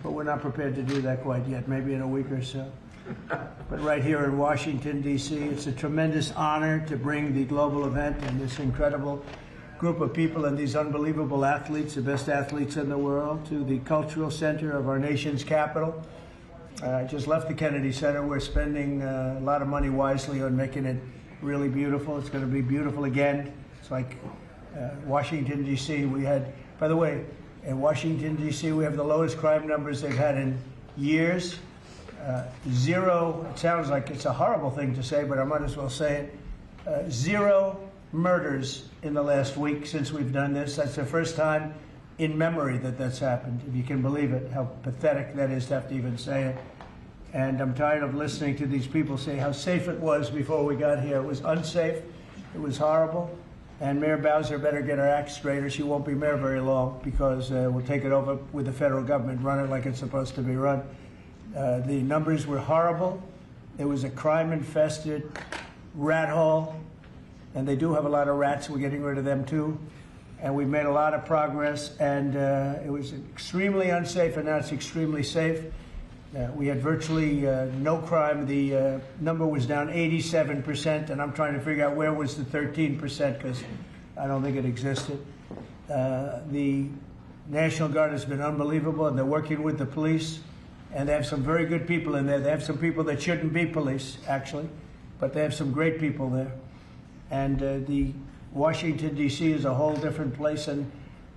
but we're not prepared to do that quite yet, maybe in a week or so. But right here in Washington, D.C., it's a tremendous honor to bring the global event and this incredible group of people and these unbelievable athletes, the best athletes in the world, to the cultural center of our nation's capital. I just left the Kennedy Center. We're spending a lot of money wisely on making it really beautiful. It's going to be beautiful again. It's like Washington, D.C. We had, by the way, in Washington, D.C., we have the lowest crime numbers they've had in years. Zero, it sounds like it's a horrible thing to say, but I might as well say it. Zero murders in the last week since we've done this. That's the first time in memory that that's happened, if you can believe it, how pathetic that is to have to even say it. And I'm tired of listening to these people say how safe it was before we got here. It was unsafe. It was horrible. And Mayor Bowser better get her act straight or she won't be mayor very long, because we'll take it over with the federal government, run it like it's supposed to be run. The numbers were horrible. It was a crime-infested rat hole, and they do have a lot of rats. We're getting rid of them too. And we've made a lot of progress, and it was extremely unsafe, and now it's extremely safe. We had virtually no crime. The number was down 87%, and I'm trying to figure out where was the 13%, because I don't think it existed. The National Guard has been unbelievable, and they're working with the police. And they have some very good people in there. They have some people that shouldn't be police, actually, but they have some great people there. And the Washington, D.C. is a whole different place. And,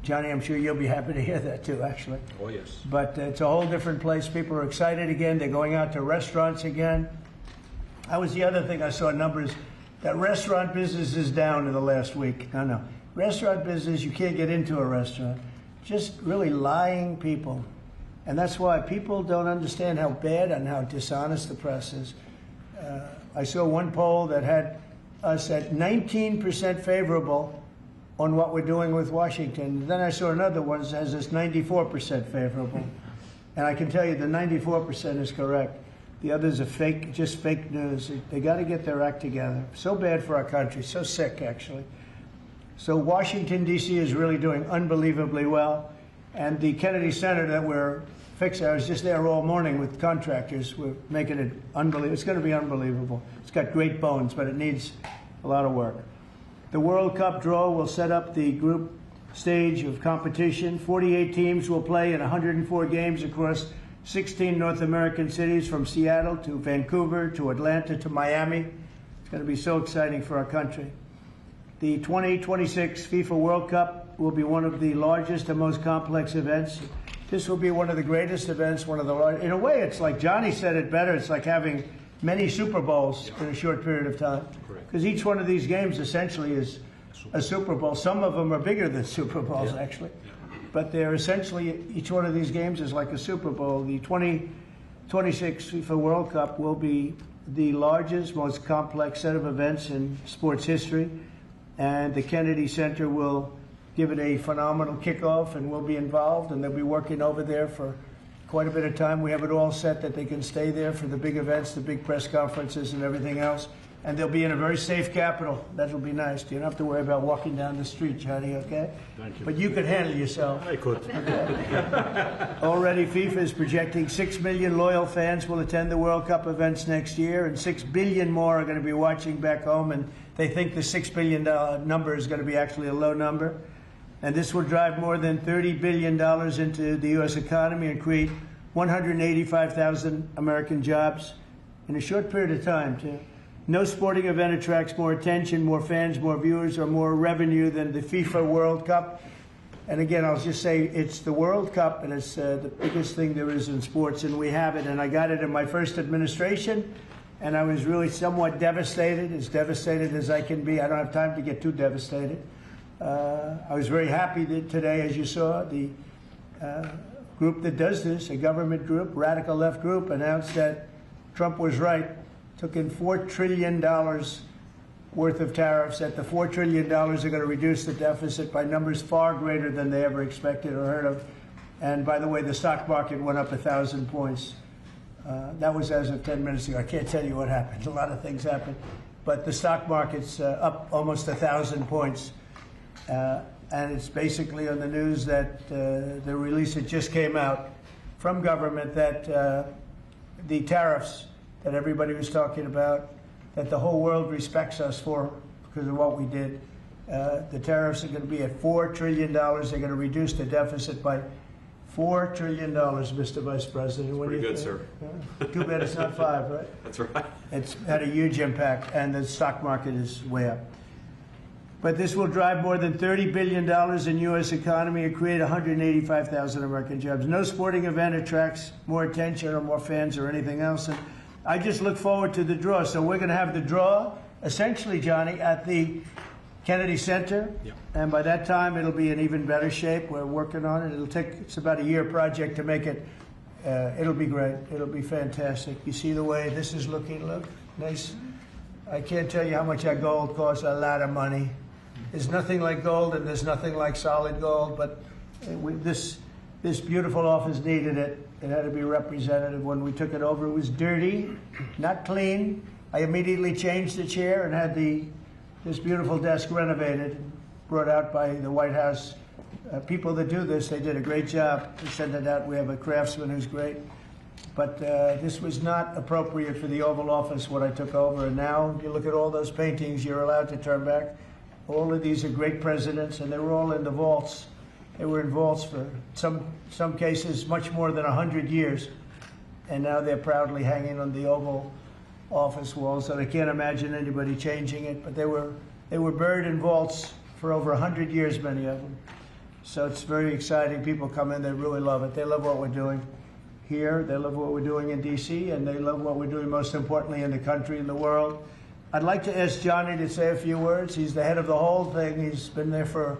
Johnny, I'm sure you'll be happy to hear that, too, actually. Oh, yes. But it's a whole different place. People are excited again. They're going out to restaurants again. That was the other thing I saw numbers. That restaurant business is down in the last week. No. Restaurant business, you can't get into a restaurant. Just really lying people. And that's why people don't understand how bad and how dishonest the press is. I saw one poll that had us at 19% favorable on what we're doing with Washington. Then I saw another one that has us 94% favorable. And I can tell you the 94% is correct. The others are fake, just fake news. They got to get their act together. So bad for our country, so sick, actually. So Washington, D.C. is really doing unbelievably well. And the Kennedy Center that we're fixing, I was just there all morning with contractors. We're making it unbelievable. It's going to be unbelievable. It's got great bones, but it needs a lot of work. The World Cup draw will set up the group stage of competition. 48 teams will play in 104 games across 16 North American cities, from Seattle to Vancouver to Atlanta to Miami. It's going to be so exciting for our country. The 2026 FIFA World Cup will be one of the largest and most complex events. This will be one of the greatest events, one of the largest. In a way, it's like Johnny said it better. It's like having many Super Bowls in a short period of time. Because each one of these games essentially is a Super Bowl. Some of them are bigger than Super Bowls, actually. But they're essentially, each one of these games is like a Super Bowl. The 2026 FIFA World Cup will be the largest, most complex set of events in sports history. And the Kennedy Center will give it a phenomenal kickoff, and we'll be involved, and they'll be working over there for quite a bit of time. We have it all set that they can stay there for the big events, the big press conferences and everything else. And they'll be in a very safe capital. That'll be nice. You don't have to worry about walking down the street, Johnny, okay? Thank you. But you could handle yourself. I could. Okay. Already FIFA is projecting 6 million loyal fans will attend the World Cup events next year, and 6 billion more are going to be watching back home, and they think the $6 billion number is going to be actually a low number. And this will drive more than $30 billion into the U.S. economy and create 185,000 American jobs in a short period of time, too. No sporting event attracts more attention, more fans, more viewers, or more revenue than the FIFA World Cup. And again, I'll just say it's the World Cup, and it's the biggest thing there is in sports, and we have it. And I got it in my first administration, and I was really somewhat devastated, as devastated as I can be. I don't have time to get too devastated. I was very happy that today, as you saw, the group that does this, a government group, radical left group, announced that Trump was right. Took in $4 trillion worth of tariffs. That the $4 trillion are going to reduce the deficit by numbers far greater than they ever expected or heard of. And by the way, the stock market went up 1,000 points. That was as of 10 minutes ago. I can't tell you what happened. A lot of things happened. But the stock market's up almost 1,000 points. And it's basically on the news that the release that just came out from government that the tariffs that everybody was talking about, that the whole world respects us for because of what we did. The tariffs are going to be at $4 trillion. They're going to reduce the deficit by $4 trillion, Mr. Vice President. Pretty good, sir. Too bad it's not 5, right? That's right. It's had a huge impact, and the stock market is way up. But this will drive more than $30 billion in U.S. economy and create 185,000 American jobs. No sporting event attracts more attention or more fans or anything else. And I just look forward to the draw. So we're going to have the draw, essentially, Johnny, at the Kennedy Center. Yeah. And by that time, it'll be in even better shape. We're working on it. It's about a year project to make it. It'll be great. It'll be fantastic. You see the way this is looking? Look, nice. I can't tell you how much that gold costs. A lot of money. There's nothing like gold, and there's nothing like solid gold. But this beautiful office needed it. It had to be representative. When we took it over, it was dirty, not clean. I immediately changed the chair and had this beautiful desk renovated, brought out by the White House. People that do this, they did a great job. They sent it out. We have a craftsman who's great. But this was not appropriate for the Oval Office when I took over. And now you look at all those paintings you're allowed to turn back. All of these are great presidents, and they were all in the vaults. They were in vaults for some cases much more than 100 years. And now they're proudly hanging on the Oval Office walls, and I can't imagine anybody changing it. But they were buried in vaults for over 100 years, many of them. So it's very exciting. People come in, they really love it. They love what we're doing here. They love what we're doing in D.C., and they love what we're doing, most importantly, in the country and the world. I'd like to ask Johnny to say a few words. He's the head of the whole thing. He's been there for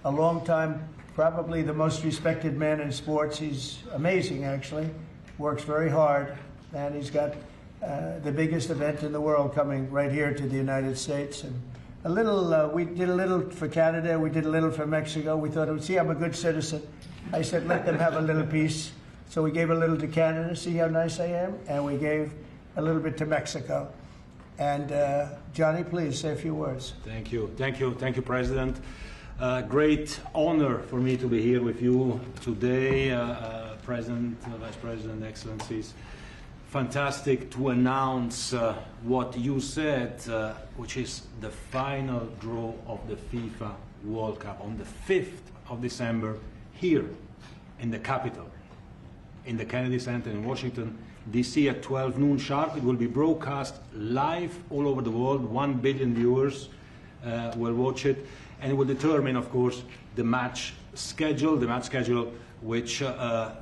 a long time, probably the most respected man in sports. He's amazing, actually. Works very hard, and he's got the biggest event in the world coming right here to the United States. And we did a little for Canada, we did a little for Mexico. We thought, see, I'm a good citizen. I said, let them have a little piece. So we gave a little to Canada, see how nice I am? And we gave a little bit to Mexico. And Johnny, please say a few words. Thank you, President. Great honor for me to be here with you today, President, Vice President, Excellencies. Fantastic to announce what you said, which is the final draw of the FIFA World Cup on the 5th of December here in the capital, in the Kennedy Center in Washington, D.C. at 12 noon sharp. It will be broadcast live all over the world. 1 billion viewers will watch it, and it will determine, of course, the match schedule, which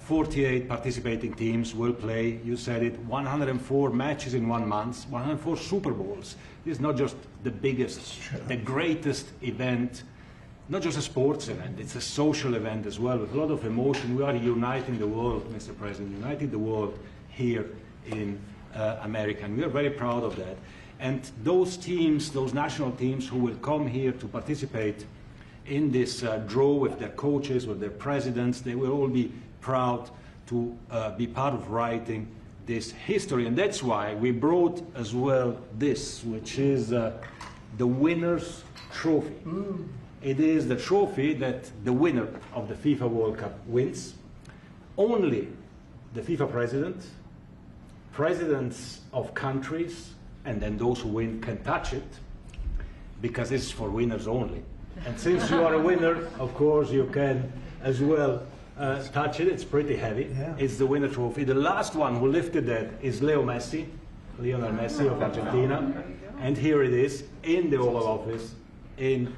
48 participating teams will play. You said it, 104 matches in 1 month, 104 Super Bowls. This is not just the biggest, the greatest event, not just a sports event, it's a social event as well, with a lot of emotion. We are uniting the world, Mr. President, uniting the world here in America, and we are very proud of that. And those teams, those national teams who will come here to participate in this draw with their coaches, with their presidents, they will all be proud to be part of writing this history. And that's why we brought as well this, which is the winner's trophy. It is the trophy that the winner of the FIFA World Cup wins. Only the FIFA president, presidents of countries, and then those who win can touch it, because it's for winners only. And since you are a winner, of course, you can as well touch it. It's pretty heavy. Yeah. It's the winner trophy. The last one who lifted that is Lionel Messi of Argentina. And here it is in the Oval Office in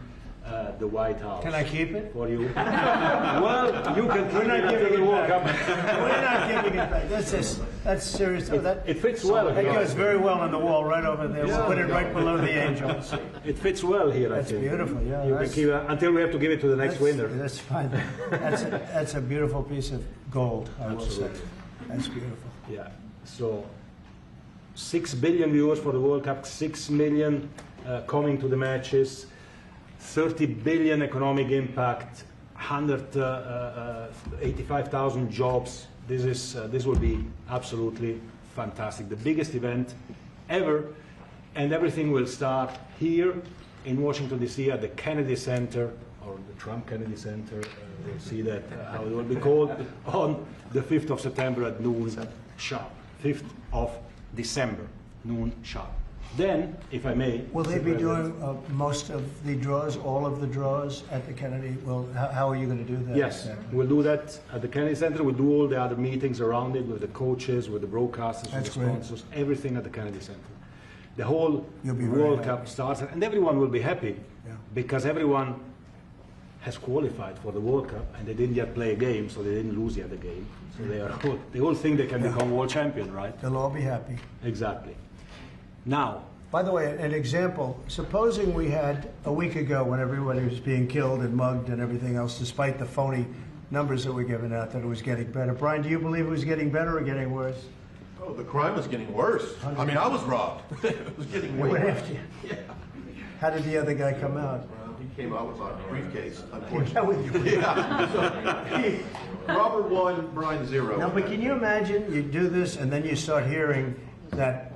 the White House. Can I keep it? For you. Well, you can keep it after the World Cup. We're not giving it back. That's serious. It fits well. It goes very well on the wall right over there. We'll put it right below the angels. It fits well here, I think. That's beautiful, yeah. You can keep it until we have to give it to the next winner. That's fine. That's a beautiful piece of gold, I will say. That's beautiful. Yeah. So 6 billion viewers for the World Cup, 6 million coming to the matches, 30 billion economic impact, 185,000 jobs. This will be absolutely fantastic. The biggest event ever, and everything will start here in Washington, D.C. at the Kennedy Center, or the Trump Kennedy Center. We'll see that how it will be called on the 5th of September at noon sharp. 5th of December, noon sharp. Then, if I may... Will they be doing most of the draws, all of the draws at the Kennedy? Well, how are you going to do that? Yes, we'll do that at the Kennedy Center. We'll do all the other meetings around it with the coaches, with the broadcasters, with the sponsors, everything at the Kennedy Center. The whole World Cup starts, and everyone will be happy because everyone has qualified for the World Cup and they didn't yet play a game, so they didn't lose yet a game. So they all think they can become world champion, right? They'll all be happy. Exactly. Now, by the way, an example, supposing we had a week ago when everybody was being killed and mugged and everything else, despite the phony numbers that were given out, that it was getting better. Brian, do you believe it was getting better or getting worse? Oh, the crime was getting worse. I mean, I was robbed. It was getting way Went worse. after you. Yeah. How did the other guy come out? Well, he came out with my briefcase, Yeah, unfortunately. with you. Yeah. So, Robert 1, Brian 0. No, but can you imagine you do this and then you start hearing that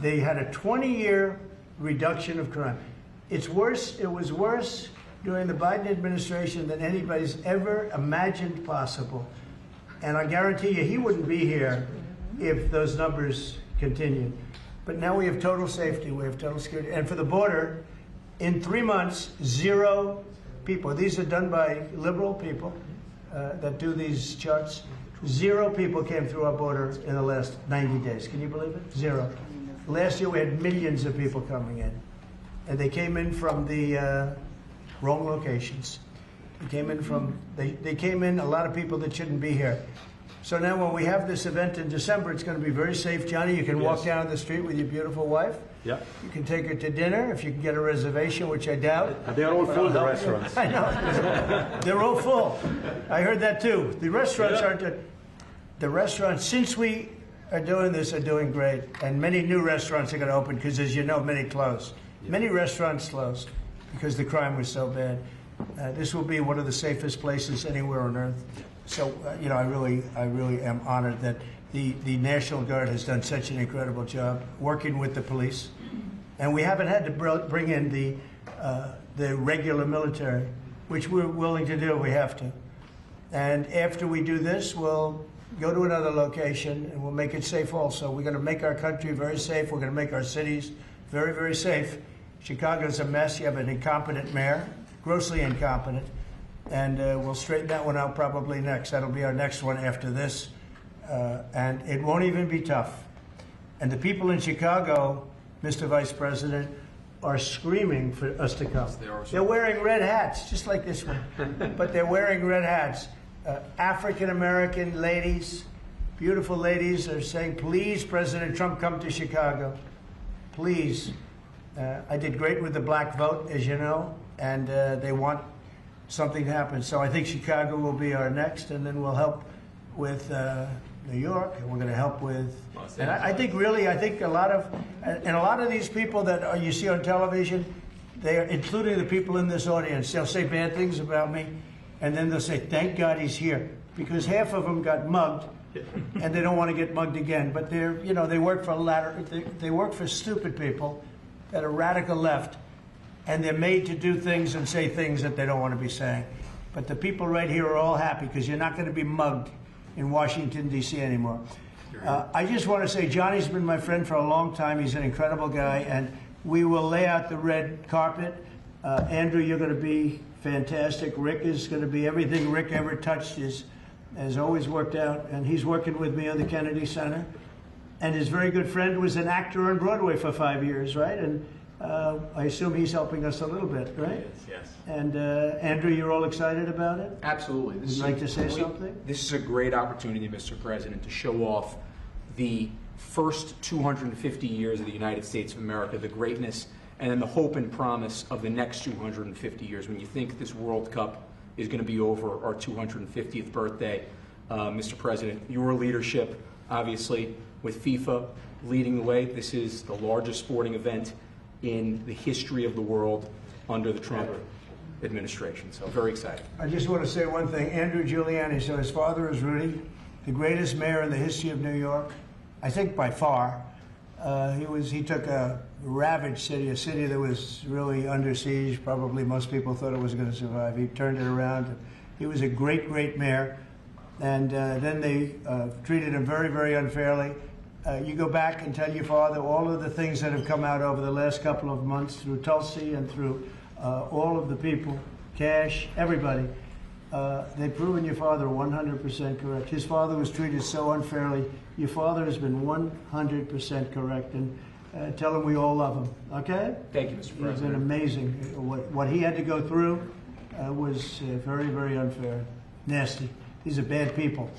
they had a 20-year reduction of crime. It's worse. It was worse during the Biden administration than anybody's ever imagined possible. And I guarantee you he wouldn't be here if those numbers continued. But now we have total safety. We have total security. And for the border, in 3 months, 0 people. These are done by liberal people that do these charts. 0 people came through our border in the last 90 days. Can you believe it? 0. Last year we had millions of people coming in. And they came in from the wrong locations. They came in from, they came in, a lot of people that shouldn't be here. So now when we have this event in December, it's going to be very safe. Johnny, you can walk down the street with your beautiful wife. yeah, You can take her to dinner if you can get a reservation, which I doubt. they're all full, the restaurants. I know. They're all full. I heard that too. The restaurants aren't. The restaurants, since we are doing this, are doing great. And many new restaurants are going to open because, as you know, many closed. Many restaurants closed because the crime was so bad. This will be one of the safest places anywhere on earth. So, you know, I really am honored that the National Guard has done such an incredible job working with the police. And we haven't had to bring in the regular military, which we're willing to do. We have to. And after we do this, we'll go to another location and we'll make it safe also. We're going to make our country very safe. We're going to make our cities very, very safe. Chicago's a mess. You have an incompetent mayor, grossly incompetent. And we'll straighten that one out probably next. That'll be our next one after this. And it won't even be tough. And the people in Chicago, Mr. Vice President, are screaming for us to come. They're wearing red hats, just like this one. But they're wearing red hats. African-American ladies, beautiful ladies, are saying, please, President Trump, come to Chicago. Please. I did great with the black vote, as you know, and they want something to happen. So I think Chicago will be our next, and then we'll help with New York, and we're going to help with. And I think really, I think a lot of these people that you see on television, they are, including the people in this audience, they'll say bad things about me, and then they'll say, "Thank God he's here," because half of them got mugged, and they don't want to get mugged again. But they're, you know, they work for they work for stupid people that are radical left. And they're made to do things and say things that they don't want to be saying. But the people right here are all happy because you're not going to be mugged in Washington, D.C. anymore. I just want to say Johnny's been my friend for a long time. He's an incredible guy. And we will lay out the red carpet. Andrew, you're going to be fantastic. Rick is going to be everything Rick ever touched has always worked out. And he's working with me on the Kennedy Center. And his very good friend was an actor on Broadway for 5 years, right? And I assume he's helping us a little bit, right? Yes. And Andrew, you're all excited about it? Absolutely. Would you like to say something? This is a great opportunity, Mr. President, to show off the first 250 years of the United States of America, the greatness, and then the hope and promise of the next 250 years. When you think this World Cup is going to be over our 250th birthday, Mr. President, your leadership, obviously, with FIFA leading the way, this is the largest sporting event in the history of the world under the Trump administration. So very excited. I just want to say one thing. Andrew Giuliani, so his father is Rudy, the greatest mayor in the history of New York, I think by far. He took a ravaged city, a city that was really under siege. Probably most people thought it was going to survive. He turned it around. He was a great, great mayor. And then they treated him very, very unfairly. You go back and tell your father all of the things that have come out over the last couple of months through Tulsi and through all of the people, Cash, everybody. They've proven your father 100% correct. His father was treated so unfairly. Your father has been 100% correct. And tell him we all love him, okay? Thank you, Mr. President. He's been amazing. What he had to go through was very, very unfair, nasty. These are bad people.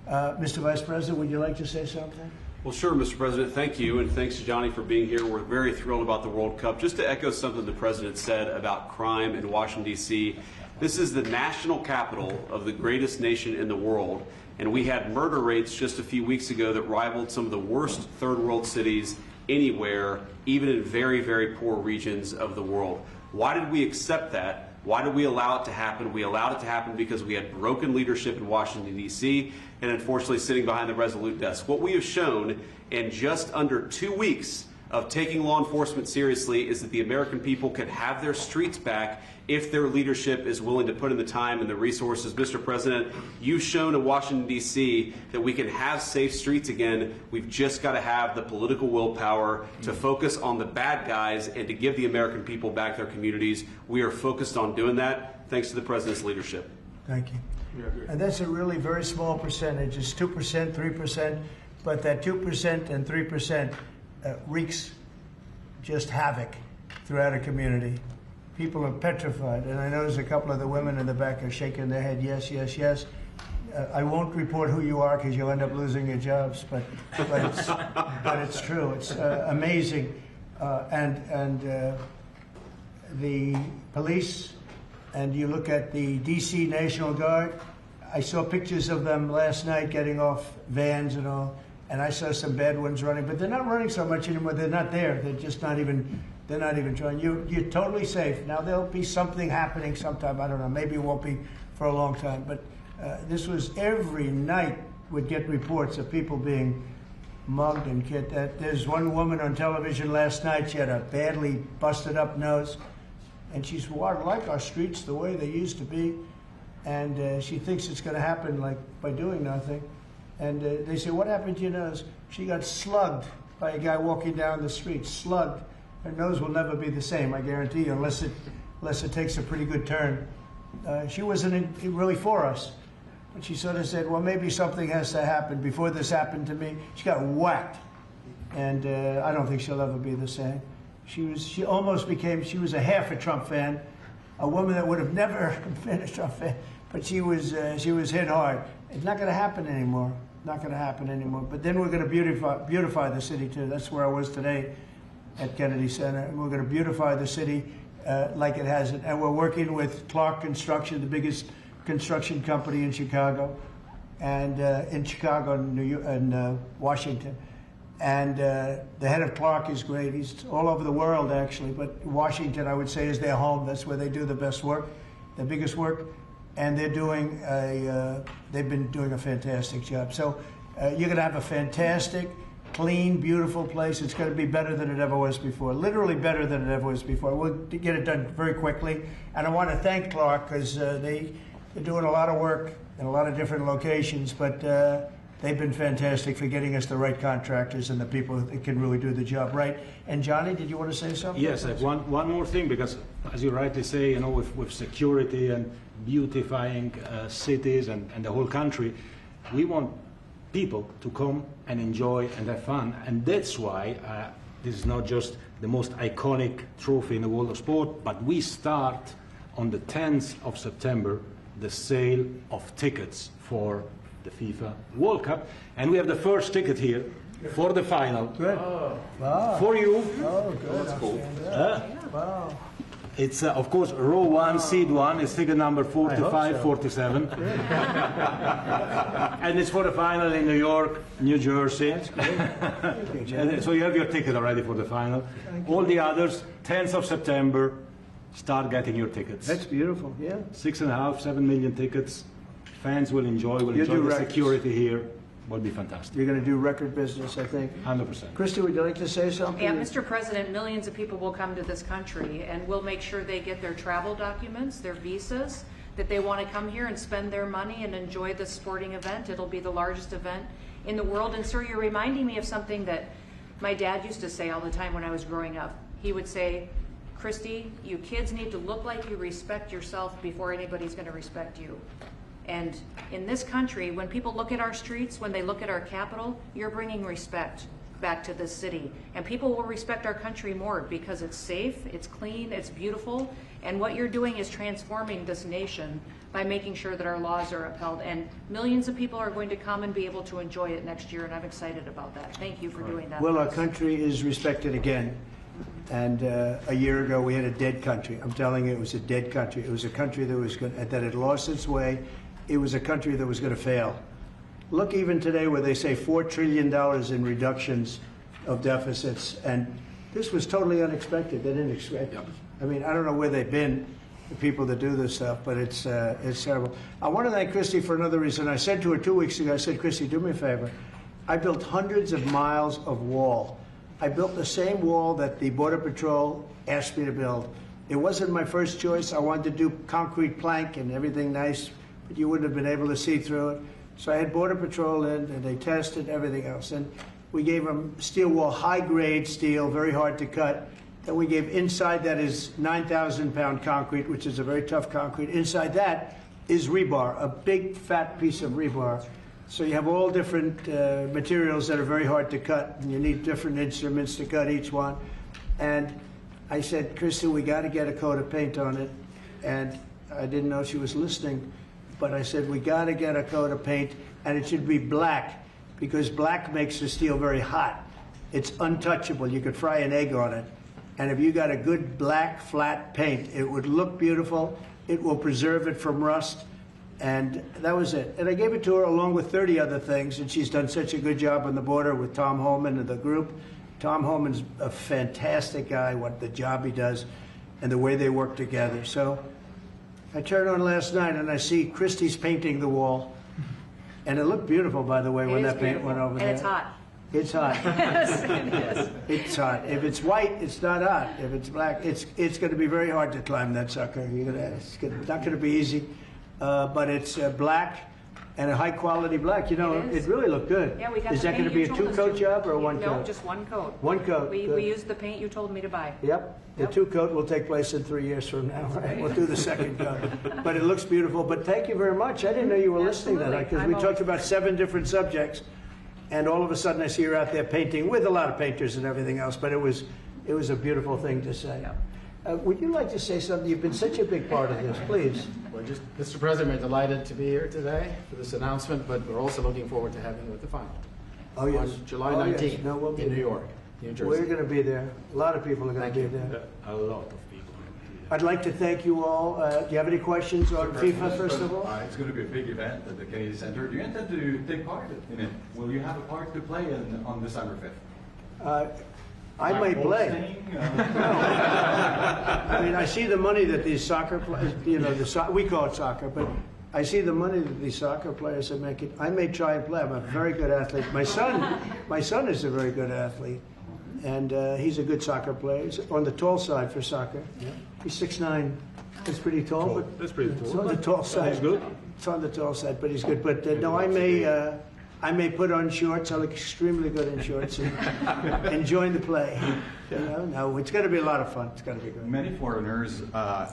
Mr. Vice President, would you like to say something? Well, sure, Mr. President. Thank you, and thanks to Johnny for being here. We're very thrilled about the World Cup. Just to echo something the President said about crime in Washington, D.C., this is the national capital of the greatest nation in the world, and we had murder rates just a few weeks ago that rivaled some of the worst third world cities anywhere, even in very, very poor regions of the world. Why did we accept that? Why did we allow it to happen? We allowed it to happen because we had broken leadership in Washington, D.C., and unfortunately sitting behind the resolute desk. What we have shown in just under 2 weeks of taking law enforcement seriously is that the American people can have their streets back if their leadership is willing to put in the time and the resources. Mr. President, you've shown in Washington, D.C. that we can have safe streets again. We've just got to have the political willpower to focus on the bad guys and to give the American people back their communities. We are focused on doing that thanks to the President's leadership. Thank you. And that's a really very small percentage. It's 2%, 3%, but that 2% and 3% wreaks just havoc throughout a community. People are petrified, and I notice a couple of the women in the back are shaking their head, yes, yes, yes. I won't report who you are because you'll end up losing your jobs, but it's true. It's amazing. And the police, and you look at the D.C. National Guard, I saw pictures of them last night getting off vans and all, and I saw some bad ones running, but they're not running so much anymore. They're not there. They're just not even, they're not even trying. You're totally safe. Now, there'll be something happening sometime. I don't know. Maybe it won't be for a long time, but this was every night would get reports of people being mugged and killed. There's one woman on television last night. She had a badly busted up nose, and she's I like our streets the way they used to be, and she thinks it's going to happen like by doing nothing. And they say, what happened to your nose? She got slugged by a guy walking down the street. Slugged. Her nose will never be the same, I guarantee you, unless it takes a pretty good turn. She wasn't really for us. But she sort of said, well, maybe something has to happen. Before this happened to me, she got whacked. And I don't think she'll ever be the same. She was a half a Trump fan, a woman that would have never been a Trump fan, but she was hit hard. It's not going to happen anymore. Not going to happen anymore. But then we're going to beautify the city too. That's where I was today at Kennedy Center. And we're going to beautify the city like it hasn't. And we're working with Clark Construction, the biggest construction company in Chicago, and in Washington. And the head of Clark is great. He's all over the world, actually. But Washington, I would say, is their home. That's where they do the best work, the biggest work. And they've been doing a fantastic job. So you're going to have a fantastic, clean, beautiful place. It's going to be better than it ever was before, literally better than it ever was before. We'll get it done very quickly. And I want to thank Clark because they're doing a lot of work in a lot of different locations, but they've been fantastic for getting us the right contractors and the people that can really do the job right. And Johnny, did you want to say something? Yes, one more thing, because as you rightly say, with security and beautifying cities and the whole country, we want people to come and enjoy and have fun. And that's why this is not just the most iconic trophy in the world of sport, but we start on the 10th of September the sale of tickets for the FIFA World Cup. And we have the first ticket here for the final. Good. Wow. For you. Oh, good. That's cool. Wow. It's, of course, row 1, seat 1. It's ticket number 4547. And it's for the final in New York, New Jersey. And so you have your ticket already for the final. All the others, 10th of September, start getting your tickets. That's beautiful, yeah. 6.5, 7 million tickets. Fans will enjoy You do the records. security here. Would be fantastic. You're going to do record business, I think. 100%. Christy, would you like to say something? Yeah, Mr. President, millions of people will come to this country, and we'll make sure they get their travel documents, their visas, that they want to come here and spend their money and enjoy this sporting event. It'll be the largest event in the world. And sir, you're reminding me of something that my dad used to say all the time when I was growing up. He would say, Christy, you kids need to look like you respect yourself before anybody's going to respect you. And in this country, when people look at our streets, when they look at our capital, you're bringing respect back to this city. And people will respect our country more because it's safe, it's clean, it's beautiful. And what you're doing is transforming this nation by making sure that our laws are upheld. And millions of people are going to come and be able to enjoy it next year, and I'm excited about that. Thank you for doing that. Well, our country is respected again. And a year ago, we had a dead country. I'm telling you, it was a dead country. It was a country that had lost its way. It was a country that was going to fail. Look, even today, where they say $4 trillion in reductions of deficits, and this was totally unexpected. They didn't expect it. I mean, I don't know where they've been, the people that do this stuff, but it's terrible. I want to thank Christy for another reason. I said to her 2 weeks ago, I said, Christy, do me a favor. I built hundreds of miles of wall. I built the same wall that the Border Patrol asked me to build. It wasn't my first choice. I wanted to do concrete plank and everything nice, but you wouldn't have been able to see through it. So I had Border Patrol in, and they tested everything else. And we gave them steel wall, high-grade steel, very hard to cut. Then we gave inside that is 9,000-pound concrete, which is a very tough concrete. Inside that is rebar, a big, fat piece of rebar. So you have all different materials that are very hard to cut, and you need different instruments to cut each one. And I said, Christy, we got to get a coat of paint on it. And I didn't know she was listening, but I said, we got to get a coat of paint, and it should be black, because black makes the steel very hot. It's untouchable. You could fry an egg on it. And if you got a good black, flat paint, it would look beautiful. It will preserve it from rust. And that was it. And I gave it to her along with 30 other things, and she's done such a good job on the border with Tom Homan and the group. Tom Homan's a fantastic guy, what the job he does, and the way they work together. So I turned on last night, and I see Christie's painting the wall. And it looked beautiful, by the way, when that paint went over there. And it's hot. It's hot. Yes, it is. It's hot. If it's white, it's not hot. If it's black, it's going to be very hard to climb that sucker. It's not going to be easy. But it's black, and a high-quality black. You know, it really looked good. Yeah, we got Is the that going to paint be a you told us two-coat to. job or a one-coat? No, just one coat. One coat. We used the paint you told me to buy. Yep. The Yep. two-coat will take place in 3 years from now. Right? We'll do the second coat. But it looks beautiful. But thank you very much. I didn't know you were listening to that, Absolutely. because we talked about 7 different subjects, and all of a sudden I see her out there painting with a lot of painters and everything else. But it was a beautiful thing to say. Yep. Would you like to say something? You've been such a big part of this. Please. Well, just, Mr. President, we're delighted to be here today for this announcement, but we're also looking forward to having you at the final. Oh, yes. On July Oh, yes. 19th No, we'll be in New there. York, New Jersey. We're going to be there. A lot of people are going Thank to be you. there. A lot of people. I'd like to thank you all. Do you have any questions on FIFA, first of all? It's going to be a big event at the Kennedy Center. Do you intend to take part in it? Will you have a part to play on December 5th? I might play. I mean, I see the money that these soccer players, you know, we call it soccer, but I see the money that these soccer players are making. I may try and play. I'm a very good athlete. My son is a very good athlete, and he's a good soccer player. He's on the tall side for soccer. He's 6'9". That's pretty tall, but That's pretty it's cool. on the tall side. He's good. It's on the tall side, but he's good. But no, I may put on shorts. I look extremely good in shorts and join the play. You know, no, it's going to be a lot of fun. It's going to be good. Many foreigners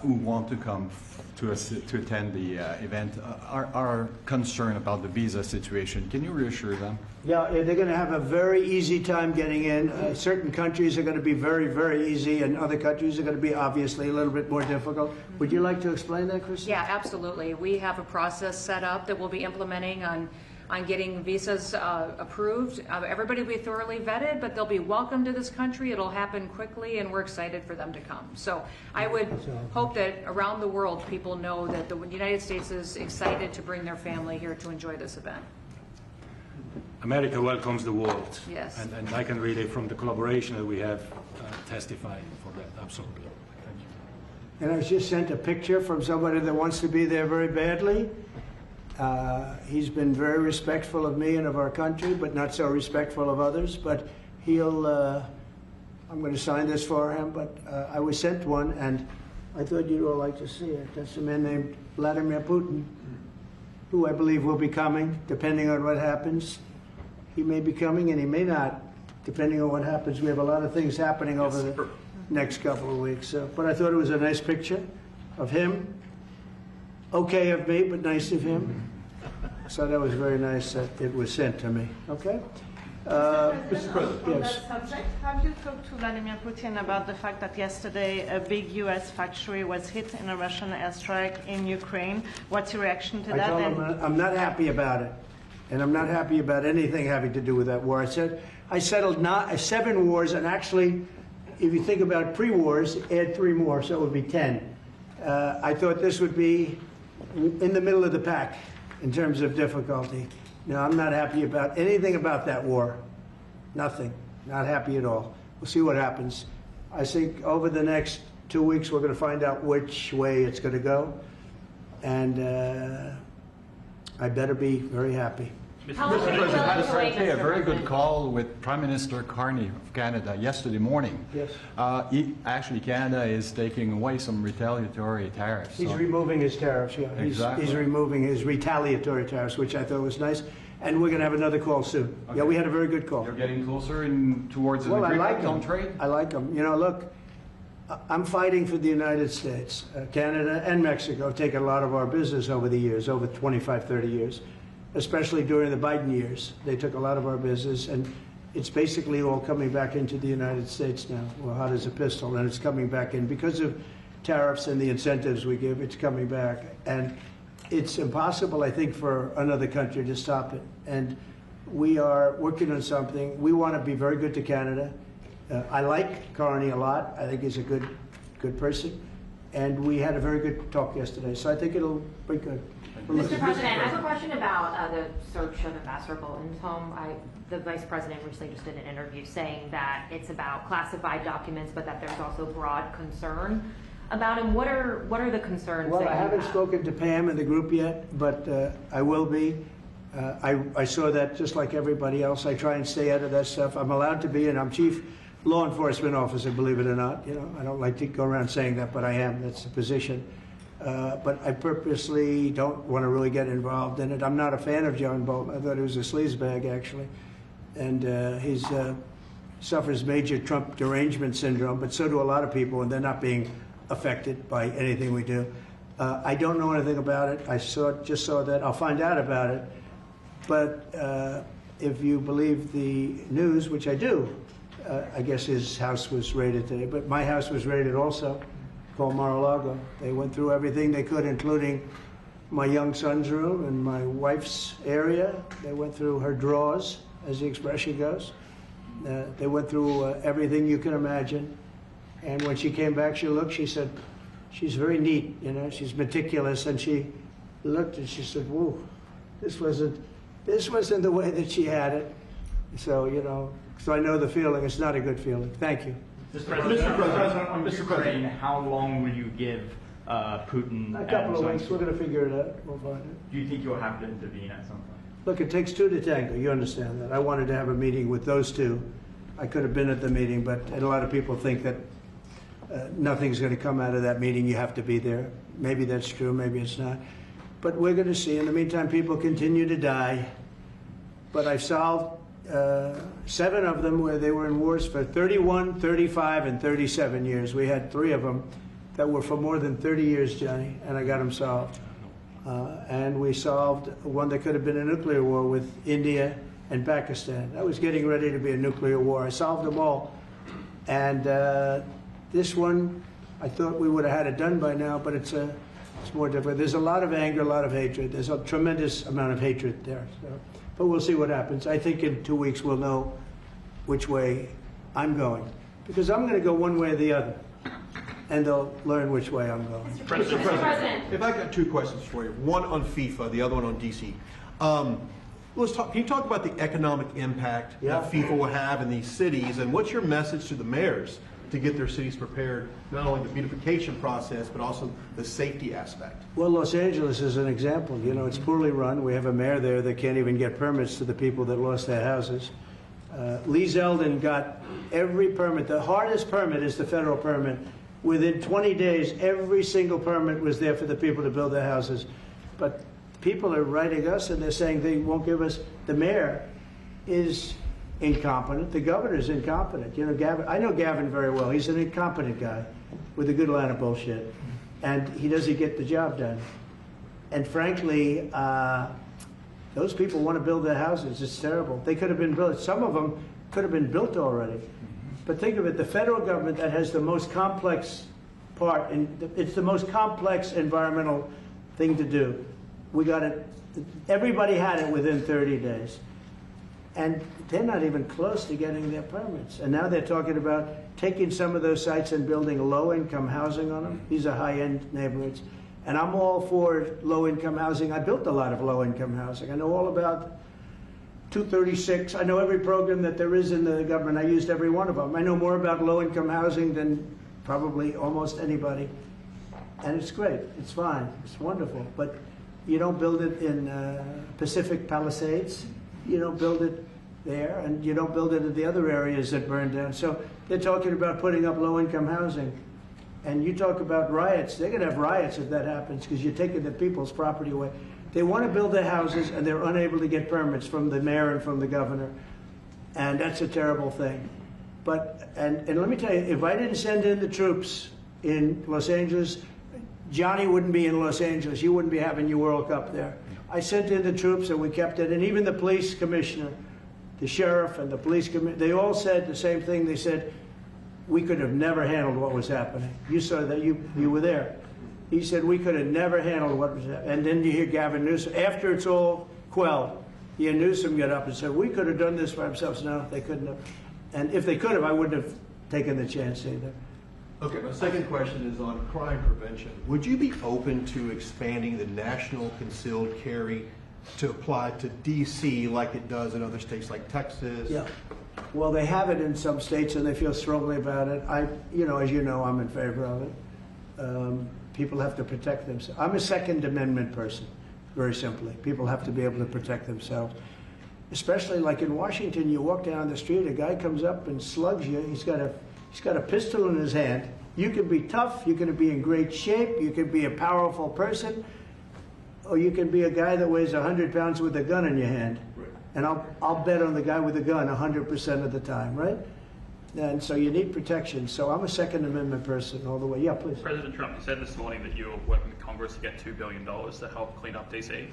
who want to come to attend the event are concerned about the visa situation. Can you reassure them? Yeah, they're going to have a very easy time getting in. Certain countries are going to be very, very easy, and other countries are going to be obviously a little bit more difficult. Would you like to explain that, Christy? Yeah, absolutely. We have a process set up that we'll be implementing on getting visas approved. Everybody will be thoroughly vetted, but they'll be welcome to this country. It'll happen quickly, and we're excited for them to come. So I would hope that around the world people know that the United States is excited to bring their family here to enjoy this event. America welcomes the world. Yes. And I can really, from the collaboration that we have, testify for that. Absolutely. Thank you. And I was just sent a picture from somebody that wants to be there very badly. He's been very respectful of me and of our country, but not so respectful of others. But he'll, I'm going to sign this for him, but I was sent one, and I thought you'd all like to see it. That's a man named Vladimir Putin, who I believe will be coming, depending on what happens. He may be coming, and he may not, depending on what happens. We have a lot of things happening over the next couple of weeks. But I thought it was a nice picture of him. Okay of me, but nice of him. So that was very nice that it was sent to me. Okay? Mr. President. On Yes. that subject, have you talked to Vladimir Putin about the fact that yesterday a big U.S. factory was hit in a Russian airstrike in Ukraine? What's your reaction to I that? told him I'm not happy about it. And I'm not happy about anything having to do with that war. I said I settled 7 wars, and actually, if you think about pre-wars, add 3 more, so it would be 10. I thought this would be in the middle of the pack in terms of difficulty. No, I'm not happy about anything about that war. Nothing. Not happy at all. We'll see what happens. I think over the next 2 weeks we're going to find out which way it's going to go. And I better be very happy. Mr. President, a very good call with Prime Minister Carney of Canada yesterday morning. Yes. Actually, Canada is taking away some retaliatory tariffs. He's removing his tariffs, yeah. Exactly. He's removing his retaliatory tariffs, which I thought was nice. And we're going to have another call soon. Okay. Yeah, we had a very good call. You're getting closer towards an Well, I agreement like on them. trade? I like them. You know, look, I'm fighting for the United States. Canada and Mexico have taken a lot of our business over the years, over 25, 30 years, especially during the Biden years. They took a lot of our business, and it's basically all coming back into the United States now. Well, hot as a pistol, and it's coming back in. Because of tariffs and the incentives we give, it's coming back. And it's impossible, I think, for another country to stop it. And we are working on something. We want to be very good to Canada. I like Carney a lot. I think he's a good person. And we had a very good talk yesterday. So I think it'll be good. Mr. President, I have a question about the search of Ambassador Bolton's home. The Vice President recently just did an interview saying that it's about classified documents, but that there's also broad concern about him. What are the concerns? Well, that I you haven't have? spoken to Pam and the group yet, but I will be. I saw that just like everybody else. I try and stay out of that stuff. I'm allowed to be, and I'm chief law enforcement officer, believe it or not. You know, I don't like to go around saying that, but I am. That's the position. But I purposely don't want to really get involved in it. I'm not a fan of John Bolton. I thought he was a sleazebag, actually. And he suffers major Trump derangement syndrome, but so do a lot of people, and they're not being affected by anything we do. I don't know anything about it. I just saw that. I'll find out about it. But if you believe the news, which I do, I guess his house was raided today. But my house was raided also, called Mar-a-Lago. They went through everything they could, including my young son's room and my wife's area. They went through her drawers, as the expression goes. They went through everything you can imagine. And when she came back, she said, she's very neat, you know, she's meticulous. And she looked and she said, whoa, this wasn't the way that she had it. So, you know, so I know the feeling. It's not a good feeling. Thank you. Mr. President, on Ukraine, how long will you give Putin? A couple of weeks. We're going to figure it out. We'll find it. Do you think you'll have to intervene at some point? Look, it takes 2 to tango. You understand that. I wanted to have a meeting with those 2. I could have been at the meeting, but a lot of people think that nothing's going to come out of that meeting. You have to be there. Maybe that's true. Maybe it's not. But we're going to see. In the meantime, people continue to die. But I've solved 7 of them where they were in wars for 31, 35, and 37 years. We had 3 of them that were for more than 30 years, Johnny, and I got them solved. And we solved one that could have been a nuclear war with India and Pakistan. That was getting ready to be a nuclear war. I solved them all. And this one, I thought we would have had it done by now, but it's more difficult. There's a lot of anger, a lot of hatred. There's a tremendous amount of hatred there. So. But we'll see what happens. I think in 2 weeks we'll know which way I'm going. Because I'm going to go one way or the other. And they'll learn which way I'm going. Mr. President, if I got 2 questions for you, one on FIFA, the other one on DC. Can you talk about the economic impact that FIFA will have in these cities, and what's your message to the mayors to get their cities prepared, not only the beautification process, but also the safety aspect? Well, Los Angeles is an example. You know, it's poorly run. We have a mayor there that can't even get permits to the people that lost their houses. Lee Zeldin got every permit. The hardest permit is the federal permit. Within 20 days, every single permit was there for the people to build their houses. But people are writing us and they're saying they won't give us. The mayor is incompetent. The governor is incompetent. You know, Gavin, I know Gavin very well. He's an incompetent guy with a good line of bullshit. And he doesn't get the job done. And frankly, those people want to build their houses. It's terrible. They could have been built. Some of them could have been built already. But think of it, the federal government that has the most complex part, and it's the most complex environmental thing to do. We got it, everybody had it within 30 days. And they're not even close to getting their permits. And now they're talking about taking some of those sites and building low-income housing on them. These are high-end neighborhoods. And I'm all for low-income housing. I built a lot of low-income housing. I know all about 236. I know every program that there is in the government. I used every one of them. I know more about low-income housing than probably almost anybody. And it's great. It's fine. It's wonderful. But you don't build it in Pacific Palisades. You don't build it there, and you don't build it in the other areas that burned down. So they're talking about putting up low-income housing. And you talk about riots. They're going to have riots if that happens because you're taking the people's property away. They want to build their houses, and they're unable to get permits from the mayor and from the governor. And that's a terrible thing. But, and let me tell you, if I didn't send in the troops in Los Angeles, Johnny wouldn't be in Los Angeles. You wouldn't be having your World Cup there. I sent in the troops, and we kept it. And even the police commissioner, the sheriff, and the police commissioner, they all said the same thing. They said, we could have never handled what was happening. You saw that. You were there. He said, we could have never handled what was happening. And then you hear Gavin Newsom. After it's all quelled, you hear Newsom get up and say, we could have done this for ourselves. No, they couldn't have. And if they could have, I wouldn't have taken the chance either. Okay, my second question is on crime prevention. Would you be open to expanding the national concealed carry to apply to D.C. like it does in other states like Texas? Yeah. Well, they have it in some states, and they feel strongly about it. You know, as you know, I'm in favor of it. People have to protect themselves. I'm a Second Amendment person, very simply. People have to be able to protect themselves. Especially like in Washington, you walk down the street, a guy comes up and slugs you. He's got a pistol in his hand. You can be tough, you can be in great shape, you can be a powerful person, or you can be a guy that weighs 100 pounds with a gun in your hand. Right. And I'll bet on the guy with the gun 100% of the time, right? And so you need protection. So I'm a Second Amendment person all the way. Yeah, please. President Trump, you said this morning that you're working with Congress to get $2 billion to help clean up DC.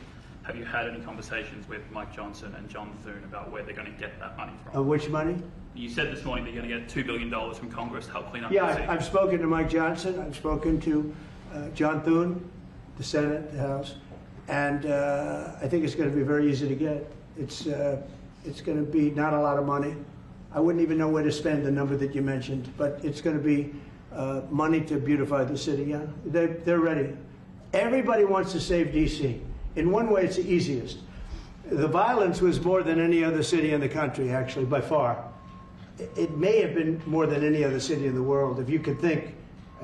Have you had any conversations with Mike Johnson and John Thune about where they're going to get that money from? Which money? You said this morning that you're going to get $2 billion from Congress to help clean up DC. Yeah, I've spoken to Mike Johnson. I've spoken to John Thune, the Senate, the House, and I think it's going to be very easy to get. It's going to be not a lot of money. I wouldn't even know where to spend the number that you mentioned, but it's going to be money to beautify the city. Yeah, they're ready. Everybody wants to save D.C. In one way, it's the easiest. The violence was more than any other city in the country, actually, by far. It may have been more than any other city in the world, if you could think.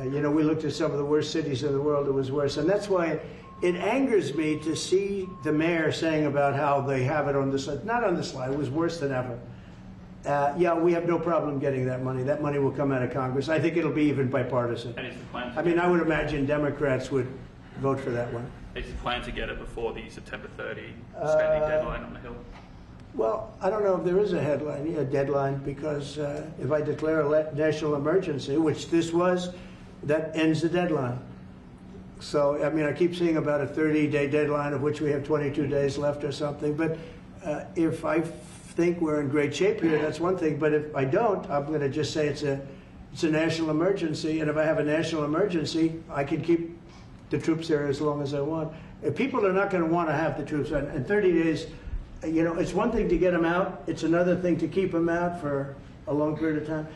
You know, we looked at some of the worst cities in the world, it was worse. And that's why it angers me to see the mayor saying about how they have it on the slide. Not on the slide, it was worse than ever. Yeah, we have no problem getting that money. That money will come out of Congress. I think it'll be even bipartisan. And is the plan I mean, I would imagine Democrats would vote for that one. Is the plan to get it before the September 30 spending deadline on the Hill? Well, I don't know if there is a deadline, because if I declare a national emergency, which this was, that ends the deadline. So, I mean, I keep seeing about a 30-day deadline, of which we have 22 days left or something. But if I think we're in great shape here, that's one thing. But if I don't, I'm going to just say it's a national emergency. And if I have a national emergency, I can keep the troops there as long as I want. If people are not going to want to have the troops in 30 days, you know, it's one thing to get them out. It's another thing to keep them out for a long period of time.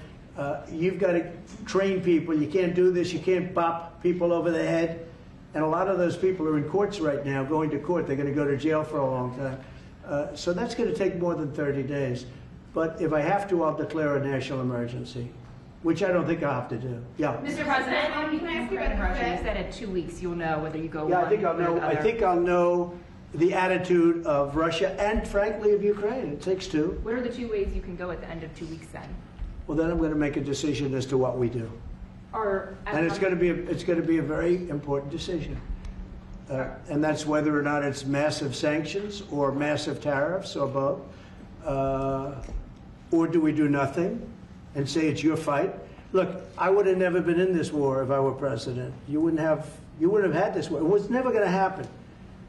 You've got to train people. You can't do this. You can't bop people over the head. And a lot of those people are in courts right now, going to court. They're going to go to jail for a long time. So that's going to take more than 30 days. But if I have to, I'll declare a national emergency. which I don't think I'll have to do. Yeah. Mr. President, can I ask you about Russia? You said in 2 weeks you'll know whether you go Yeah, I one think I'll way or know. the I other. think I'll know the attitude of Russia and, frankly, of Ukraine. It takes two. What are the 2 ways you can go at the end of 2 weeks then? Well, then I'm going to make a decision as to what we do, and it's going to be a very important decision. And that's whether or not it's massive sanctions or massive tariffs or both, or do we do nothing and say it's your fight? Look, I would have never been in this war if I were president. You wouldn't have had this war. It was never going to happen.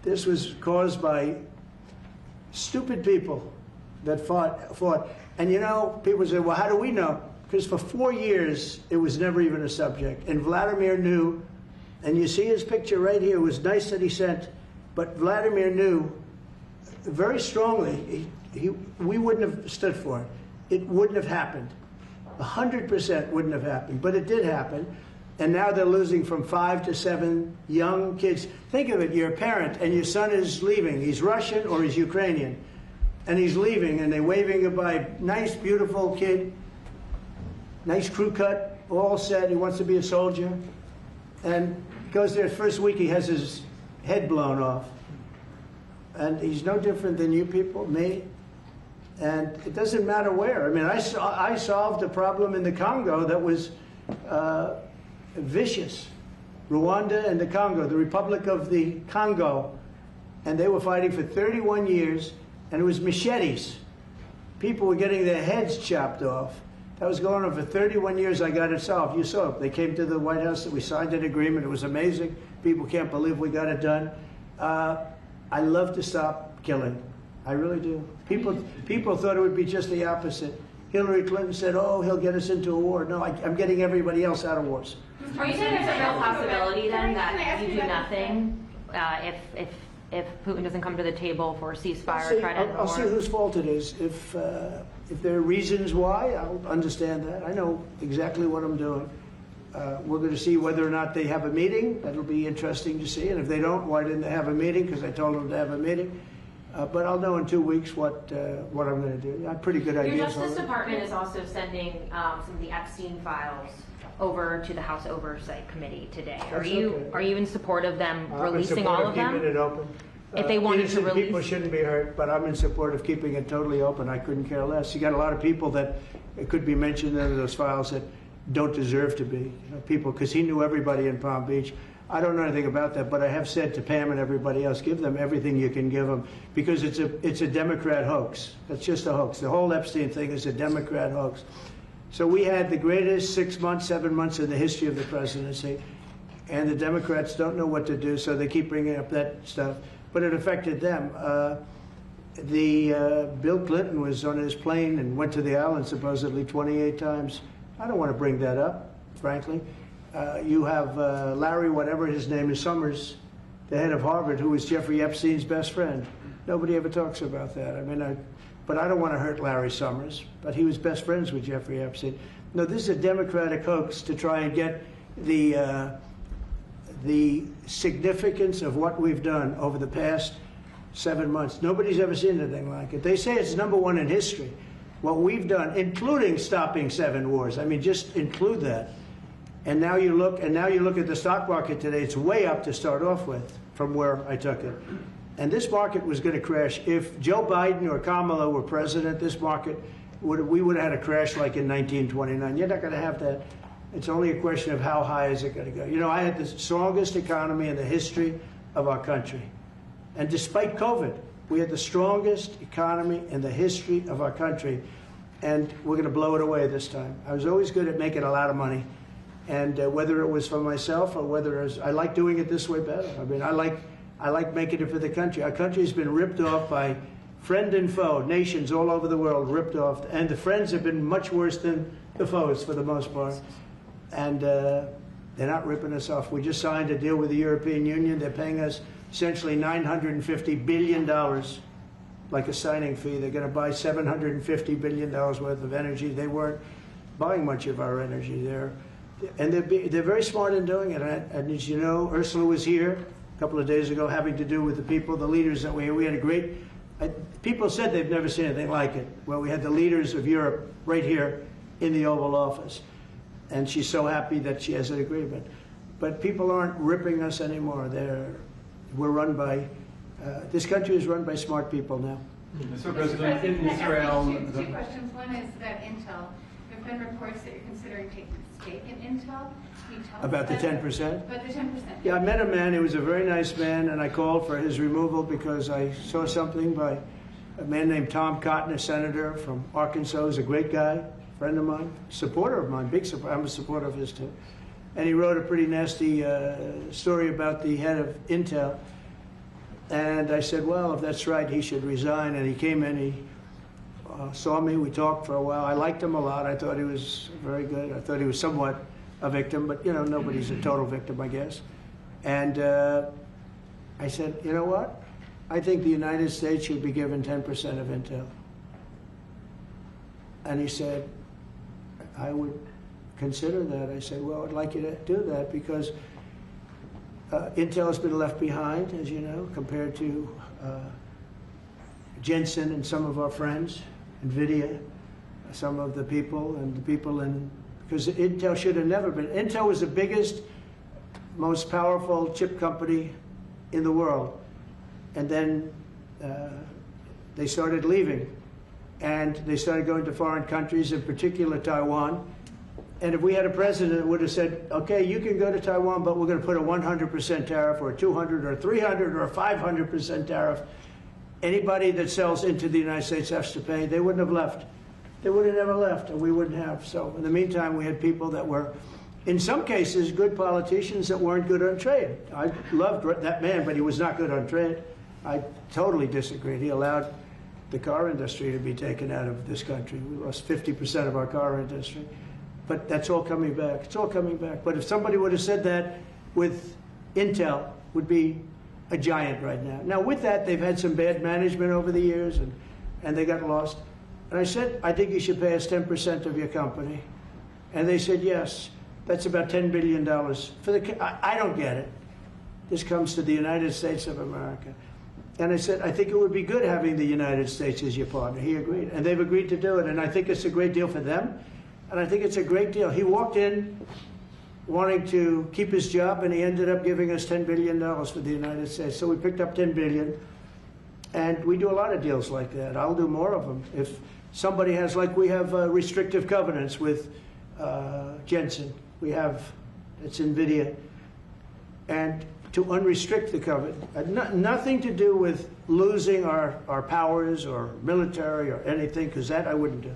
This was caused by stupid people that fought. And you know, people say, well, how do we know? Because for 4 years, it was never even a subject. And Vladimir knew, and you see his picture right here. It was nice that he sent, but Vladimir knew very strongly we wouldn't have stood for it. It wouldn't have happened. 100% wouldn't have happened, but it did happen. And now they're losing from 5 to 7 young kids. Think of it, you're a parent and your son is leaving. He's Russian or he's Ukrainian. And he's leaving and they're waving goodbye. Nice, beautiful kid, nice crew cut, all set, he wants to be a soldier. And he goes there, first week he has his head blown off. And he's no different than you people, me. And it doesn't matter where. I mean, I solved a problem in the Congo that was vicious. Rwanda and the Congo, the Republic of the Congo. And they were fighting for 31 years, and it was machetes. People were getting their heads chopped off. That was going on for 31 years. I got it solved. You saw it. They came to the White House, we signed an agreement. It was amazing. People can't believe we got it done. I love to stop killing. I really do. People thought it would be just the opposite. Hillary Clinton said, oh, he'll get us into a war. No, I'm getting everybody else out of wars. Are you saying there's a real possibility then that you do nothing if Putin doesn't come to the table for a ceasefire or try to end the war? I'll see whose fault it is. If there are reasons why, I'll understand that. I know exactly what I'm doing. We're going to see whether or not they have a meeting. That'll be interesting to see. And if they don't, why didn't they have a meeting? Because I told them to have a meeting. But I'll know in 2 weeks what I'm going to do. I have pretty good ideas. Your Justice Department is also sending some of the Epstein files over to the House Oversight Committee today. Are you in support of them releasing all of them? Keeping it open. If they wanted to release, people shouldn't be hurt, but I'm in support of keeping it totally open. I couldn't care less. You got a lot of people that it could be mentioned in those files that don't deserve to be. People, because he knew everybody in Palm Beach. I don't know anything about that, but I have said to Pam and everybody else, give them everything you can give them, because it's a Democrat hoax. That's just a hoax. The whole Epstein thing is a Democrat hoax. So we had the greatest 6 months, 7 months in the history of the presidency, and the Democrats don't know what to do, so they keep bringing up that stuff. But it affected them. Bill Clinton was on his plane and went to the island supposedly 28 times. I don't want to bring that up, frankly. You have Larry, whatever his name is, Summers, the head of Harvard, who was Jeffrey Epstein's best friend. Nobody ever talks about that. I mean, but I don't want to hurt Larry Summers, but he was best friends with Jeffrey Epstein. No, this is a Democratic hoax to try and get the significance of what we've done over the past 7 months. Nobody's ever seen anything like it. They say it's #1 in history. What we've done, including stopping 7 wars. I mean, just include that. And now you look at the stock market today. It's way up to start off with from where I took it. And this market was going to crash. If Joe Biden or Kamala were president, this market we would have had a crash like in 1929. You're not going to have that. It's only a question of how high is it going to go. You know, I had the strongest economy in the history of our country. And despite COVID, we had the strongest economy in the history of our country. And we're going to blow it away this time. I was always good at making a lot of money. And whether it was for myself or whether it was, I like doing it this way better. I mean, I like making it for the country. Our country has been ripped off by friend and foe, nations all over the world ripped off. And the friends have been much worse than the foes for the most part. And they're not ripping us off. We just signed a deal with the European Union. They're paying us essentially $950 billion, like a signing fee. They're going to buy $750 billion worth of energy. They weren't buying much of our energy there. And they're very smart in doing it. And as you know, Ursula was here a couple of days ago having to do with the people, the leaders that we had a great, people said they've never seen anything like it. Well, we had the leaders of Europe right here in the Oval Office. and she's so happy that she has an agreement. But people aren't ripping us anymore. We're run by, this country is run by smart people now. Mr. President, in Israel... Two questions. One is about Intel. There have been reports that you're considering taking a stake in Intel. Can you tell us About the 10%? About the 10%. Yeah, I met a man, he was a very nice man, and I called for his removal because I saw something by a man named Tom Cotton, a senator from Arkansas, who's a great guy, friend of mine, supporter of mine, big supporter. I'm a supporter of his too. And he wrote a pretty nasty story about the head of Intel. And I said, well, if that's right, he should resign. And he came in, he saw me, we talked for a while. I liked him a lot. I thought he was very good. I thought he was somewhat a victim, but you know, nobody's a total victim, I guess. And I said, you know what? I think the United States should be given 10% of Intel. And he said, I would consider that. I said, well, I'd like you to do that because Intel has been left behind, as you know, compared to Jensen and some of our friends, NVIDIA, some of the people, and the people in, because Intel should have never been. Intel was the biggest, most powerful chip company in the world. And then they started leaving. And they started going to foreign countries, in particular Taiwan. And if we had a president that would have said, okay, you can go to Taiwan, but we're going to put a 100% tariff or a 200 or 300 or a 500% tariff, anybody that sells into the United States has to pay. They wouldn't have left. They would have never left, and we wouldn't have. So in the meantime, we had people that were, in some cases, good politicians that weren't good on trade. I loved that man, but he was not good on trade. I totally disagreed. He allowed the car industry to be taken out of this country. We lost 50% of our car industry. But that's all coming back. It's all coming back. But if somebody would have said that with Intel, would be a giant right now. Now, with that, they've had some bad management over the years, and they got lost. And I said, I think you should pay us 10% of your company. And they said, yes. That's about $10 billion. I don't get it. This comes to the United States of America. And I said, I think it would be good having the United States as your partner. He agreed. And they've agreed to do it. And I think it's a great deal for them. And I think it's a great deal. He walked in wanting to keep his job, and he ended up giving us $10 billion for the United States. So we picked up $10 billion. And we do a lot of deals like that. I'll do more of them. If somebody has, like we have restrictive covenants with Jensen. We have, it's NVIDIA. And to unrestrict the covenant, nothing to do with losing our powers or military or anything, because that I wouldn't do.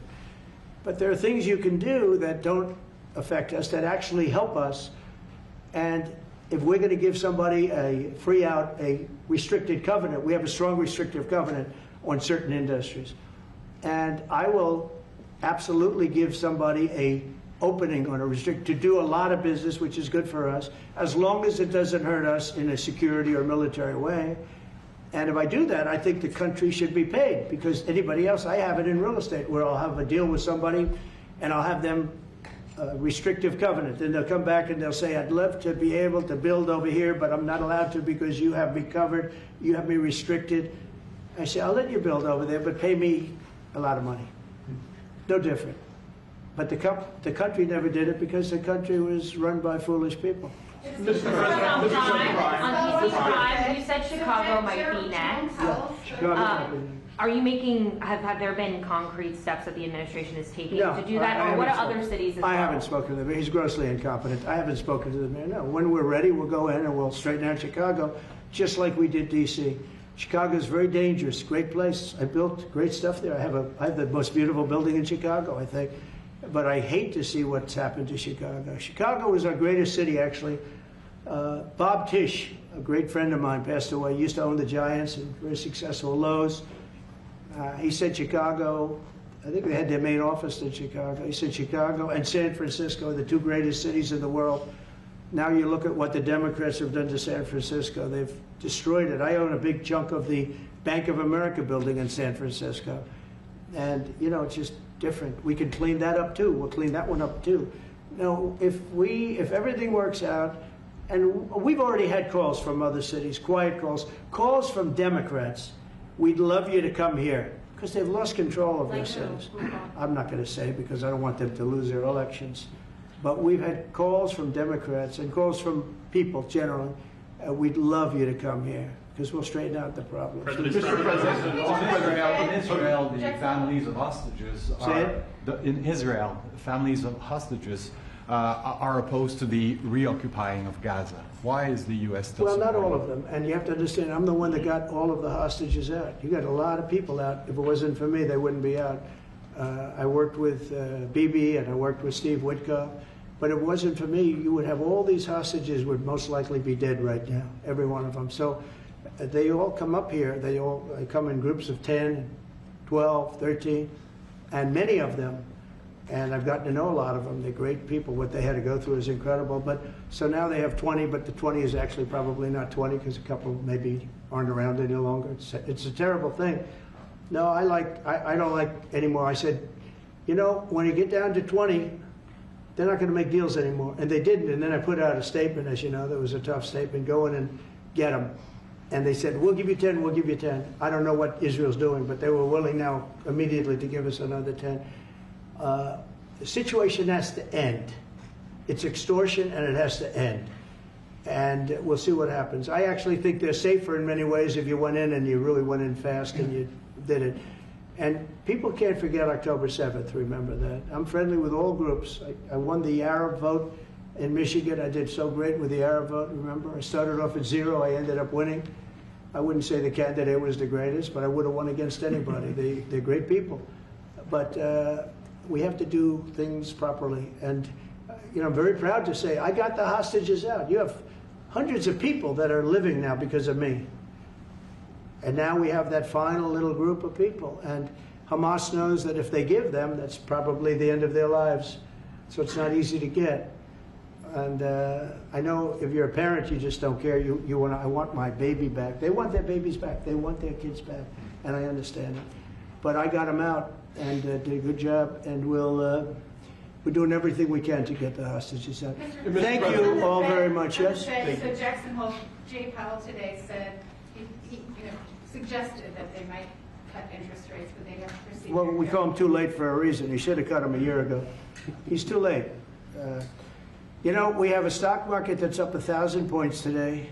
But there are things you can do that don't affect us, that actually help us. And if we're going to give somebody a free out, a restricted covenant, we have a strong restrictive covenant on certain industries. And I will absolutely give somebody a opening on a restrict to do a lot of business, which is good for us, as long as it doesn't hurt us in a security or military way. And if I do that, I think the country should be paid, because anybody else, I have it in real estate, where I'll have a deal with somebody and I'll have them restrictive covenant. Then they'll come back and they'll say, I'd love to be able to build over here, but I'm not allowed to because you have me covered, you have me restricted. I say, I'll let you build over there, but pay me a lot of money. No different. But the country never did it because the country was run by foolish people. On DC Prime, you said Chicago might be next. Yeah, Chicago might be next. Are you making, have there been concrete steps that the administration is taking to do that? I Or what are haven't other cities as I well? haven't spoken to the mayor. He's grossly incompetent. I haven't spoken to the mayor. No. When we're ready, we'll go in and we'll straighten out Chicago, just like we did D.C. Chicago is very dangerous, great place. I built great stuff there. I have the most beautiful building in Chicago, I think. But I hate to see what's happened to Chicago. Chicago was our greatest city, actually. Bob Tisch, a great friend of mine, passed away. He used to own the Giants and very successful Lowe's. He said Chicago, I think they had their main office in Chicago. He said Chicago and San Francisco, the two greatest cities in the world. Now you look at what the Democrats have done to San Francisco. They've destroyed it. I own a big chunk of the Bank of America building in San Francisco. And, you know, it's just different. We can clean that up too. We'll clean that one up too. No, if everything works out, and we've already had calls from other cities, quiet calls from Democrats. We'd love you to come here, because they've lost control of their cities. I'm not going to say, because I don't want them to lose their elections. But we've had calls from Democrats and calls from people generally. We'd love you to come here because we'll straighten out the problems. In Israel, the families of hostages in Israel, families of hostages are opposed to the reoccupying of Gaza. Why is the U.S. still Well, not all supporting of them. And you have to understand, I'm the one that got all of the hostages out. You got a lot of people out. If it wasn't for me, they wouldn't be out. I worked with Bibi and I worked with Steve Witkoff. But if it wasn't for me, you would have all these hostages would most likely be dead right now, every one of them. So they all come up here. They come in groups of 10, 12, 13, and many of them, and I've gotten to know a lot of them. They're great people. What they had to go through is incredible. But so now they have 20, but the 20 is actually probably not 20 because a couple maybe aren't around any longer. It's a terrible thing. No, I don't like anymore. I said, you know, when you get down to 20, they're not going to make deals anymore. And they didn't. And then I put out a statement, as you know, that was a tough statement, go in and get them. And they said, we'll give you 10, we'll give you 10. I don't know what Israel's doing, but they were willing now immediately to give us another 10. The situation has to end. It's extortion and it has to end. And we'll see what happens. I actually think they're safer in many ways if you went in and you really went in fast and you did it. And people can't forget October 7th, remember that. I'm friendly with all groups. I won the Arab vote in Michigan. I did so great with the Arab vote, remember? I started off at 0, I ended up winning. I wouldn't say the candidate was the greatest, but I would have won against anybody. They're great people. But we have to do things properly. And you know, I'm very proud to say I got the hostages out. You have hundreds of people that are living now because of me. And now we have that final little group of people. And Hamas knows that if they give them, that's probably the end of their lives. So it's not easy to get. And I know if you're a parent, you just don't care. You want, I want my baby back. They want their babies back. They want their kids back. And I understand it. But I got them out and did a good job. And we're doing everything we can to get the hostages out. Thank you all very much. Yes? So Jackson Hole, Jay Powell today said, he suggested that they might cut interest rates, but they'd have to proceed. Well, we call him too late for a reason. He should have cut them a year ago. He's too late. You know, we have a stock market that's up 1,000 points today.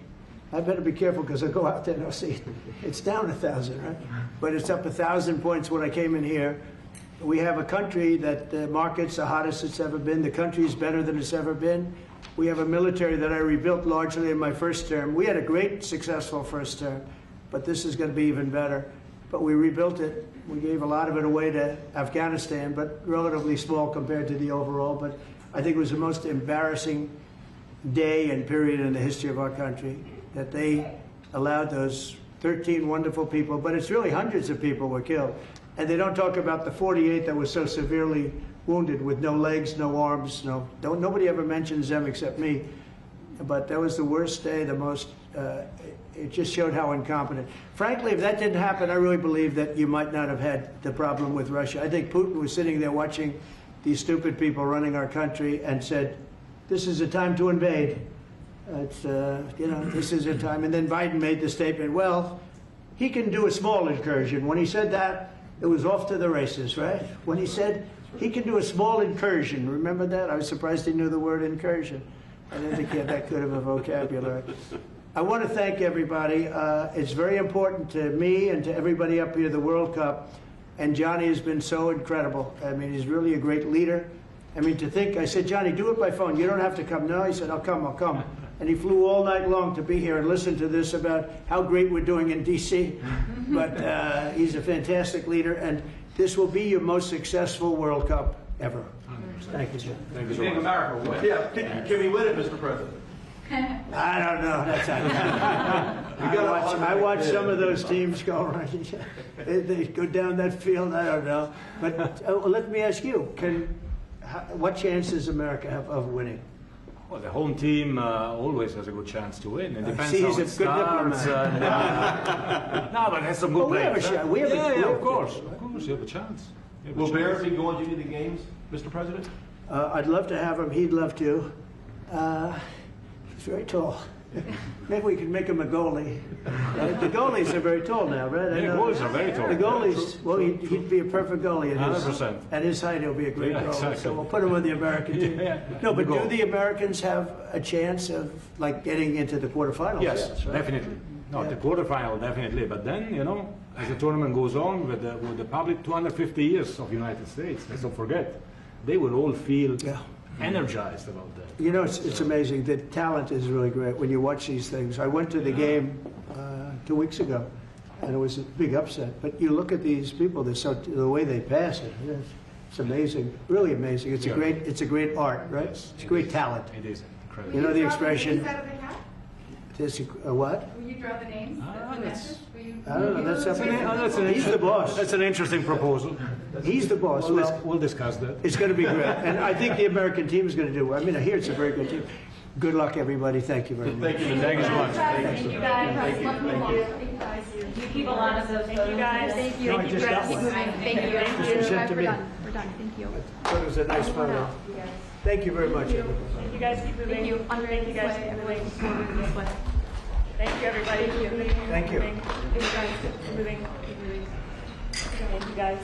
I better be careful because I'll go out there and I'll see it's down 1,000, right? But it's up 1,000 points when I came in here. We have a country that the market's the hottest it's ever been. The country's better than it's ever been. We have a military that I rebuilt largely in my first term. We had a great, successful first term, but this is going to be even better. But we rebuilt it. We gave a lot of it away to Afghanistan, but relatively small compared to the overall. But I think it was the most embarrassing day and period in the history of our country that they allowed those 13 wonderful people, but it's really hundreds of people were killed. And they don't talk about the 48 that were so severely wounded with no legs, no arms, nobody ever mentions them except me. But that was the worst day, the most, it just showed how incompetent. Frankly, if that didn't happen, I really believe that you might not have had the problem with Russia. I think Putin was sitting there watching these stupid people running our country and said, this is a time to invade. It's, you know, this is a time. And then Biden made the statement, well, he can do a small incursion. When he said that, it was off to the races, right? When he said he can do a small incursion, remember that? I was surprised he knew the word incursion. I didn't think he had that good of a vocabulary. I want to thank everybody. It's very important to me and to everybody up here, the World Cup. And Johnny has been so incredible. I mean, he's really a great leader. I mean, to think, I said, Johnny, do it by phone. You don't have to come. No, he said, I'll come. And he flew all night long to be here and listen to this about how great we're doing in D.C. But he's a fantastic leader, and this will be your most successful World Cup ever. Thank you, John. Thank you so much. America win. Yeah, can we win it, Mr. President? I don't know. That's I watch some of those teams go right. They go down that field. I don't know. But let me ask you: what chance does America have of winning? Well, the home team always has a good chance to win. It depends See, how he's a it good starts. No, but has some good we have a players. shot. We have Of course, you have a chance. Will Bears be going to any of the games, Mr. President? I'd love to have him. He'd love to. He's very tall. Maybe we can make him a goalie. The goalies are very tall now, right? Yeah, goalies are very tall. The goalies, well, he'd be a perfect goalie. 100%. At his height, he'll be a great Yeah, goalie. exactly. So we'll put him on the American team. Yeah. No, but Goal. do the Americans have a chance of like getting into the quarterfinals? Yes, right? definitely. No, Yeah. the quarterfinal definitely. But then, as the tournament goes on with the public 250 years of United States, let's not forget, they will all feel energized about that. It's amazing. The talent is really great when you watch these things. I went to the game 2 weeks ago, and it was a big upset. But you look at these people; the way they pass it. It's amazing, really amazing. It's a great art, right? It's a great talent. It is incredible. You know the expression. Is that of the hat? What? Will you draw the names? The matches? Will you- I don't know. That's up. He's the That's boss. an interesting proposal. He's the boss. We'll discuss that. It's going to be great, and I think the American team is going to do well. I mean, I hear it's a very good team. Good luck, everybody. Thank you very much. Thank you so much. Thank you guys. Thank you. You keep a lot of those. Thank you guys. Thank you. No, I just got one. Thank you. This was sent to me. We're done. Thank you. I thought it was a nice photo. Thank you very much. Thank you guys, keep moving. Thank you. Thank you guys, keep moving. Thank you, everybody. Keep moving. Thank you. Keep moving. Keep moving. Thank you, guys.